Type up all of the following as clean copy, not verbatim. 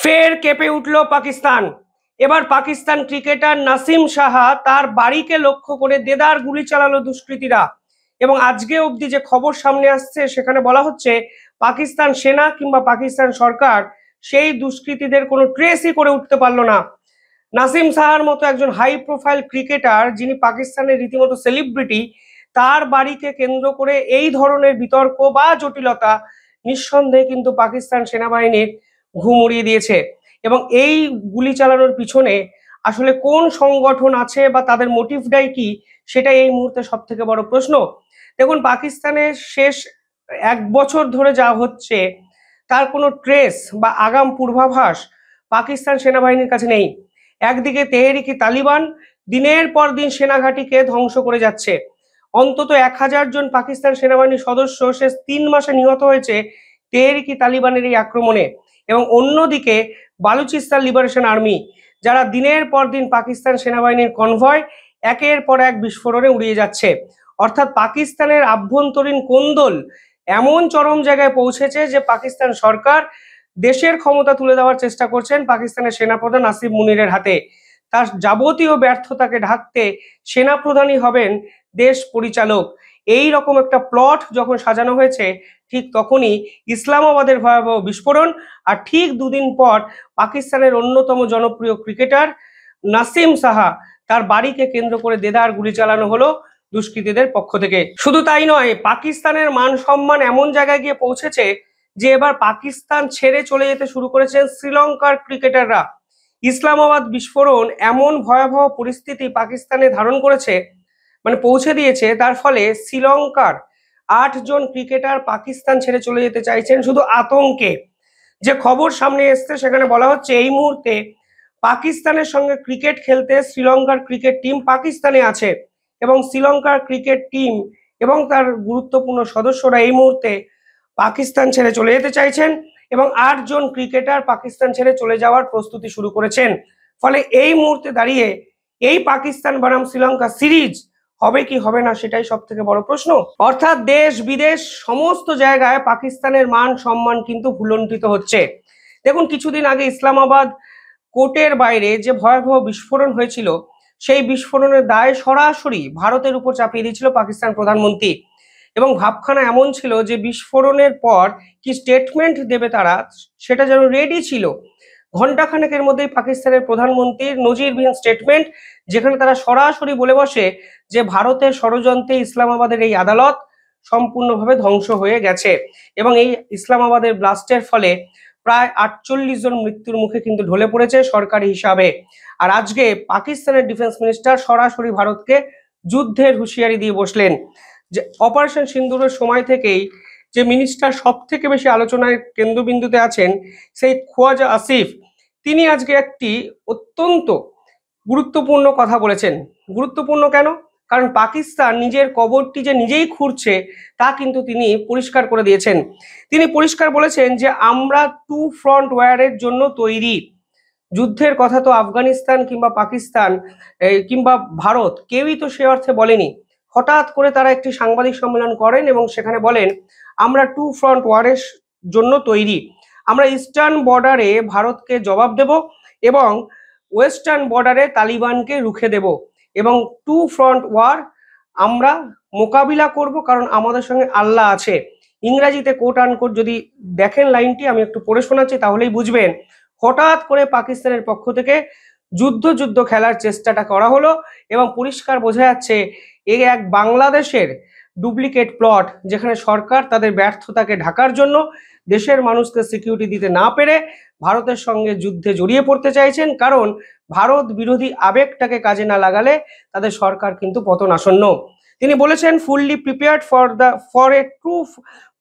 ফের কেঁপে উঠল পাকিস্তান। এবার পাকিস্তান ক্রিকেটার নাসিম সাহা তার বাড়িকে লক্ষ্য করে দেদার গুলি চালালো দুষ্কৃতীরা। এবং আজকে অবধি যে খবর সামনে আসছে সেখানে বলা হচ্ছে পাকিস্তান সেনা কিংবা পাকিস্তান সরকার সেই দুষ্কৃতীদের কোনো ট্রেসই করে উঠতে পারলো না। নাসিম সাহার মতো একজন হাই প্রোফাইল ক্রিকেটার, যিনি পাকিস্তানের রীতিমতো সেলিব্রিটি, তার বাড়িকে কেন্দ্র করে এই ধরনের বিতর্ক বা জটিলতা নিঃসন্দেহে কিন্তু পাকিস্তান সেনাবাহিনীর ঘুম উড়িয়ে দিয়েছে। এবং এই গুলি চালানোর পিছনে আসলে কোন সংগঠন আছে বা তাদের মোটিভটাই কি, সেটা এই মুহূর্তে সব থেকে বড় প্রশ্ন। দেখুন, পাকিস্তানের শেষ 1 বছর ধরে যা হচ্ছে তার কোনো ট্রেস বা আগাম পূর্বাভাস পাকিস্তান সেনাবাহিনীর কাছে নেই। একদিকে তেহরিকি তালিবান দিনের পর দিন সেনাঘাঁটিকে ধ্বংস করে যাচ্ছে। অন্তত 1000 জন পাকিস্তান সেনাবাহিনীর সদস্য শেষ 3 মাসে নিহত হয়েছে তেহরিকি তালিবানের এই আক্রমণে। এবং অন্যদিকে বালুচিস্তান লিবারেশন আর্মি, যারা দিনের পর দিন পাকিস্তান সেনাবাহিনীর কনভয় একের পর এক বিস্ফোরণে উড়িয়ে যাচ্ছে। অর্থাৎ পাকিস্তানের আভ্যন্তরীণ কোন্দল এমন চরম জায়গায় পৌঁছেছে যে পাকিস্তান সরকার দেশের ক্ষমতা তুলে দেওয়ার চেষ্টা করছেন পাকিস্তানের সেনাপ্রধান আসিফ মুনিরের হাতে। তার যাবতীয় ব্যর্থতাকে ঢাকতে সেনাপ্রধানই হবেন দেশ পরিচালক। এই রকম একটা প্লট যখন সাজানো হয়েছে, ঠিক তখনই ইসলামাবাদের ভয়াবহ বিস্ফোরণ। আর ঠিক দুদিন পর পাকিস্তানের অন্যতম জনপ্রিয় ক্রিকেটার নাসিম সাহা, তার বাড়িকে কেন্দ্র করে দেদার গুলি চালানো হলো দুষ্কৃতীদের পক্ষ থেকে। শুধু তাই নয়, পাকিস্তানের মান সম্মান এমন জায়গায় গিয়ে পৌঁছেছে যে এবার পাকিস্তান ছেড়ে চলে যেতে শুরু করেছেন শ্রীলঙ্কার ক্রিকেটাররা। ইসলামাবাদ বিস্ফোরণ এমন ভয়াবহ পরিস্থিতি পাকিস্তানে ধারণ করেছে, মানে পৌঁছে দিয়েছে, তার ফলে শ্রীলঙ্কার 8 জন ক্রিকেটার পাকিস্তান ছেড়ে চলে যেতে চাইছেন শুধু আতঙ্কে। যে খবর সামনে এসছে সেখানে বলা হচ্ছে এই মুহূর্তে পাকিস্তানের সঙ্গে ক্রিকেট খেলতে শ্রীলঙ্কার ক্রিকেট টিম পাকিস্তানে আছে এবং শ্রীলঙ্কার ক্রিকেট টিম এবং তার গুরুত্বপূর্ণ সদস্যরা এই মুহূর্তে পাকিস্তান ছেড়ে চলে যেতে চাইছেন এবং 8 জন ক্রিকেটার পাকিস্তান ছেড়ে চলে যাওয়ার প্রস্তুতি শুরু করেছেন। ফলে এই মুহূর্তে দাঁড়িয়ে এই পাকিস্তান বনাম শ্রীলঙ্কা সিরিজ হবে কি হবে না সেটাই সব থেকে বড় প্রশ্ন। অর্থাৎ দেশ বিদেশ সমস্ত জায়গায় পাকিস্তানের মান সম্মান কিন্তু ভুলণ্ঠিত হচ্ছে। দেখুন, কিছুদিন আগে ইসলামাবাদ কোর্টের বাইরে যে ভয়াবহ বিস্ফোরণ হয়েছিল, সেই বিস্ফোরণের দায় সরাসরি ভারতের উপর চাপিয়ে দিয়েছিল পাকিস্তান প্রধানমন্ত্রী। এবং ভাবখানা এমন ছিল যে বিস্ফোরণের পর কি স্টেটমেন্ট দেবে তারা, সেটা যেন রেডি ছিল। ঘন্টাখানেকের মধ্যেই পাকিস্তানের প্রধানমন্ত্রীর নজিরবিহীন স্টেটমেন্ট, যেখানে তারা সরাসরি বলে বসে যে ভারতের ষড়যন্ত্রে ইসলামাবাদের এই আদালত সম্পূর্ণভাবে ধ্বংস হয়ে গেছে এবং এই ইসলামাবাদের ব্লাস্টের ফলে প্রায় 48 জন মৃত্যুর মুখে কিন্তু ঢলে পড়েছে সরকারি হিসাবে। আর আজকে পাকিস্তানের ডিফেন্স মিনিস্টার সরাসরি ভারতকে যুদ্ধের হুঁশিয়ারি দিয়ে বসলেন। যে অপারেশন সিন্দুরের সময় থেকেই যে মিনিস্টার সব থেকে বেশি আলোচনার কেন্দ্রবিন্দুতে আছেন, সেই খোয়াজা আসিফ, তিনি আজকে একটি অত্যন্ত গুরুত্বপূর্ণ কথা বলেছেন। গুরুত্বপূর্ণ কেন? কারণ পাকিস্তান নিজের কবরটি যে নিজেই খুঁড়ছে তা কিন্তু তিনি পরিষ্কার করে দিয়েছেন। তিনি পরিষ্কার বলেছেন যে আমরা 2 ফ্রন্ট ওয়ারের জন্য তৈরি। যুদ্ধের কথা তো আফগানিস্তান কিংবা পাকিস্তান কিংবা ভারত কেউই তো সে অর্থে বলেনি। হঠাৎ করে তারা একটি সাংবাদিক সম্মেলন করেন এবং সেখানে বলেন আমরা 2 ফ্রন্ট ওয়ারের জন্য তৈরি। আমরা ইস্টার্ন বর্ডারে ভারতকে জবাব দেব এবং ওয়েস্টার্ন বর্ডারে তালিবানকে রুখে দেব এবং 2 ফ্রন্ট ওয়ার আমরা মোকাবিলা করব, কারণ আমাদের সঙ্গে আল্লাহ আছে। ইংরাজিতে কোট আনকোট যদি দেখেন লাইনটি, আমি একটু পড়ে শোনাচ্ছি তাহলেই বুঝবেন। হঠাৎ করে পাকিস্তানের পক্ষ থেকে যুদ্ধ খেলার চেষ্টাটা করা হলো এবং পরিষ্কার বোঝা যাচ্ছে এই এক বাংলাদেশের ডুপ্লিকেট প্লট, যেখানে সরকার তাদের ব্যর্থতাকে ঢাকার জন্য দেশের মানুষকে সিকিউরিটি দিতে না পেরে ভারতের সঙ্গে যুদ্ধে জড়িয়ে পড়তে চাইছেন। কারণ ভারত বিরোধী আবেগটাকে কাজে না লাগালে তাদের সরকার কিন্তু পতন আসন্ন। তিনি বলেছেন fully prepared for a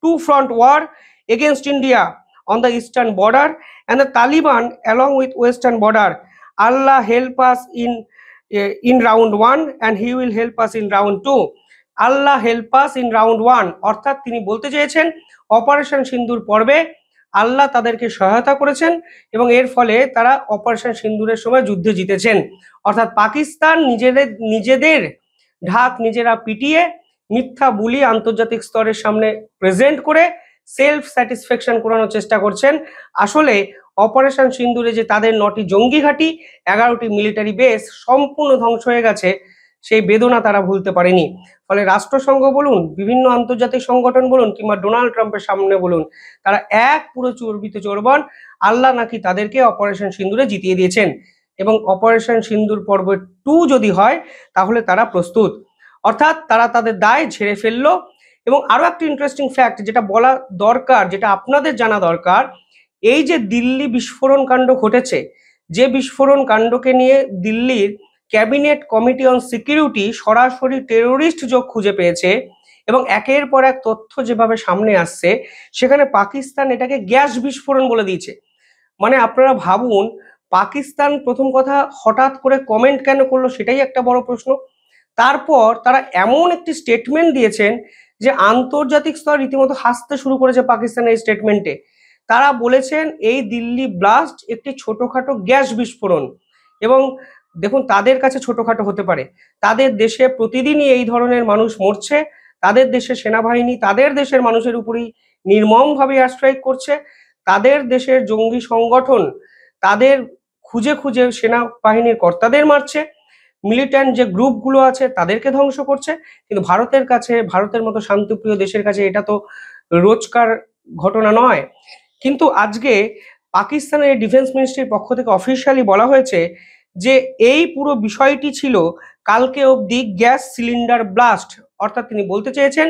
two front war against India on the eastern border and the Taliban along with western border. Allah help us in round 1 and he will help us in round 2. Allah help us in round 1, অর্থাৎ তিনি বলতে চেয়েছেন operation সিন্দুর পর্বে আল্লাহ তাদেরকে সহায়তা করেছেন এবং এর ফলে তারা অপারেশন সিন্দুরের সময় যুদ্ধে জিতেছেন। অর্থাৎ পাকিস্তান নিজেদের ঢাক নিজেরা পিটিয়ে মিথ্যা বুলি আন্তর্জাতিক স্তরের সামনে প্রেজেন্ট করে সেলফ স্যাটিসফ্যাকশন করানোর চেষ্টা করছেন। আসলে অপারেশন সিন্দুরে যে তাদের 9টি জঙ্গি ঘাঁটি, 11টি মিলিটারি বেস সম্পূর্ণ ধ্বংস হয়ে গেছে, সেই বেদনা তারা ভুলতে পারেনি। ফলে রাষ্ট্রসংঘ বলুন, বিভিন্ন আন্তর্জাতিক সংগঠন বলুন, কিংবা ডোনাল্ড ট্রাম্পের সামনে বলুন, তারা এক পুরো চর্বিত চোরবন। আল্লাহ নাকি তাদেরকে অপারেশন সিন্দুরে জিতিয়ে দিয়েছেন, এবং অপারেশন সিন্দুর পর্ব 2 যদি হয় তাহলে তারা প্রস্তুত, অর্থাৎ তারা তাদের দায় ঝেড়ে ফেললো। এবং আরো একটা ইন্টারেস্টিং ফ্যাক্ট যেটা বলা দরকার, যেটা আপনাদের জানা দরকার, এই যে দিল্লি বিস্ফোরণ কাণ্ড ঘটেছে, যে বিস্ফোরণ কাণ্ডকে নিয়ে দিল্লির ক্যাবিনেট কমিটি অন সিকিউরিটি সরাসরি টেরোরিস্ট যোগ খুঁজে পেয়েছে, এবং একের পর এক তথ্য যেভাবে সামনে আসছে, সেখানে পাকিস্তান এটাকে গ্যাস বিস্ফোরণ বলে দিয়েছে। মানে আপনারা ভাবুন, পাকিস্তান প্রথম কথা হঠাৎ করে কমেন্ট কেন করলো, সেটাই একটা বড় প্রশ্ন। তারপর তারা এমন একটি স্টেটমেন্ট দিয়েছেন যে আন্তর্জাতিক স্তর রীতিমতো হাসতে শুরু করেছে পাকিস্তানের এই স্টেটমেন্টে। তারা বলেছেন এই দিল্লি ব্লাস্ট একটি ছোটখাটো গ্যাস বিস্ফোরণ, এবং দেখুন তাদের কাছে ছোটখাটো হতে পারে, তাদের দেশে প্রতিদিনই এই ধরনের মানুষ মরছে, তাদের দেশের সেনাবাহিনী তাদের দেশের মানুষের উপরই নির্মমভাবে এয়ার স্ট্রাইক করছে, তাদের দেশের জঙ্গি সংগঠন তাদের খুঁজে খুঁজে সেনাবাহিনীর কর্তাদের মারছে, মিলিট্যান্ট যে গ্রুপগুলো আছে তাদেরকে ধ্বংস করছে। কিন্তু ভারতের কাছে, ভারতের মতো শান্তিপ্রিয় দেশের কাছে এটা তো রোজকার ঘটনা নয়। কিন্তু আজকে পাকিস্তানের ডিফেন্স মিনিস্ট্রির পক্ষ থেকে অফিসিয়ালি বলা হয়েছে যে এই পুরো বিষয়টি ছিল কালকে অবধি গ্যাস সিলিন্ডার ব্লাস্ট, অর্থাৎ তিনি বলতে চেয়েছেন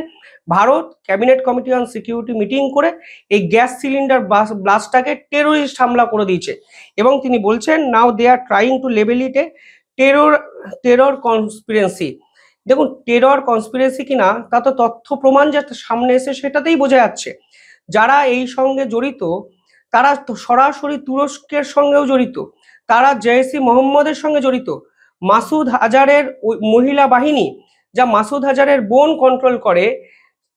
Bharat cabinet committee on security meeting করে এই গ্যাস সিলিন্ডার ব্লাস্টটাকে টেরোরিস্ট হামলা করে দিয়েছে, এবং তিনি বলছেন now they are trying to label it a terror conspiracy. দেখুন টেরর কনস্পিরেসি কিনা তা তো তথ্য প্রমাণ যা সামনে এসে সেটাতেই বোঝা যাচ্ছে। যারা এই সঙ্গে জড়িত তারা সরাসরি তুরস্কের সঙ্গেও জড়িত, তারা জেইসি মোহাম্মদের সঙ্গে জড়িত। মাসুদ হাজারের মহিলা বাহিনী, যা মাসুদ হাজারের বোন কন্ট্রোল করে,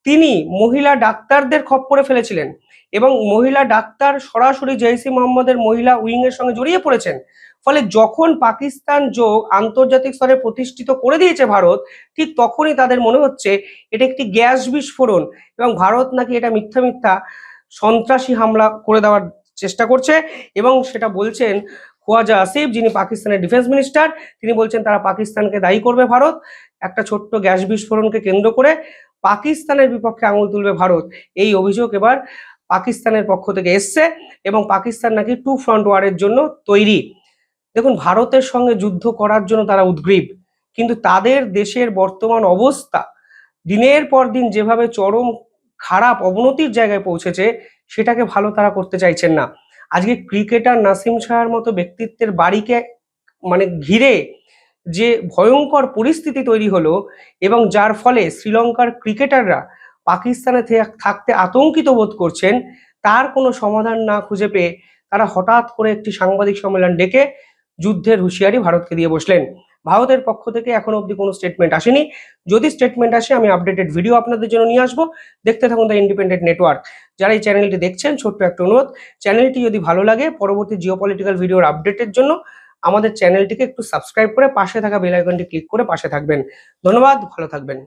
তিনি মহিলা ডাক্তারদের খপ্পরে ফেলেছিলেন, এবং মহিলা ডাক্তার সরাসরি জেইসি মোহাম্মদের মহিলা উইং এর সঙ্গে জড়িয়ে পড়েছেন। ফলে যখন পাকিস্তান যোগ আন্তর্জাতিক স্তরে প্রতিষ্ঠিত করে দিয়েছে ভারত, ঠিক তখনই তাদের মনে হচ্ছে এটা একটি গ্যাস বিস্ফোরণ, এবং ভারত নাকি এটা মিথ্যা মিথ্যা সন্ত্রাসী হামলা করে দেওয়ার চেষ্টা করছে। এবং সেটা বলছেন খোয়াজা আসিফ, যিনি পাকিস্তানের ডিফেন্স মিনিস্টার, তিনি বলছেন তারা পাকিস্তানকে দায়ী করবে ভারত, একটা ছোট্ট গ্যাস বিস্ফোরণকে কেন্দ্র করে পাকিস্তানের বিপক্ষে আঙুল তুলবে ভারত। এই অভিযোগ এবার পাকিস্তানের পক্ষ থেকে এসছে, এবং পাকিস্তান নাকি 2 ফ্রন্ট ওয়ারের জন্য তৈরি। দেখুন ভারতের সঙ্গে যুদ্ধ করার জন্য তারা উদ্গ্রীব, কিন্তু তাদের দেশের বর্তমান অবস্থা দিনের পর দিন যেভাবে চরম খারাপ অবনতির জায়গায় পৌঁছেছে, সেটাকে ভালো তারা করতে চাইছেন না। আজকে ক্রিকেটার নাসিম শাহর মতো ব্যক্তিত্বের বাড়িকে মানে ঘিরে যে ভয়ঙ্কর পরিস্থিতি তৈরি হলো, এবং যার ফলে শ্রীলঙ্কার ক্রিকেটাররা পাকিস্তানে থাকতে আতঙ্কিত বোধ করছেন, তার কোনো সমাধান না খুঁজে পেয়ে তারা হঠাৎ করে একটি সাংবাদিক সম্মেলন ডেকে যুদ্ধের হুঁশিয়ারি ভারতকে দিয়ে বসলেন। ভারতের পক্ষ থেকে এখনো অবধি কোনো স্টেটমেন্ট আসেনি। যদি স্টেটমেন্ট আসে আমি আপডেটেড ভিডিও আপনাদের জন্য নিয়ে আসবো। দেখতে থাকুন দ্য ইন্ডিপেন্ডেন্ট নেটওয়ার্ক। যারা এই চ্যানেলটি দেখছেন, ছোট্ট একটা অনুরোধ, চ্যানেলটি যদি ভালো লাগে পরবর্তী জিওপলিটিক্যাল ভিডিওর আপডেটের জন্য আমাদের চ্যানেলটিকে একটু সাবস্ক্রাইব করে পাশে থাকা বেল আইকনটি ক্লিক করে পাশে থাকবেন। ধন্যবাদ, ভালো থাকবেন।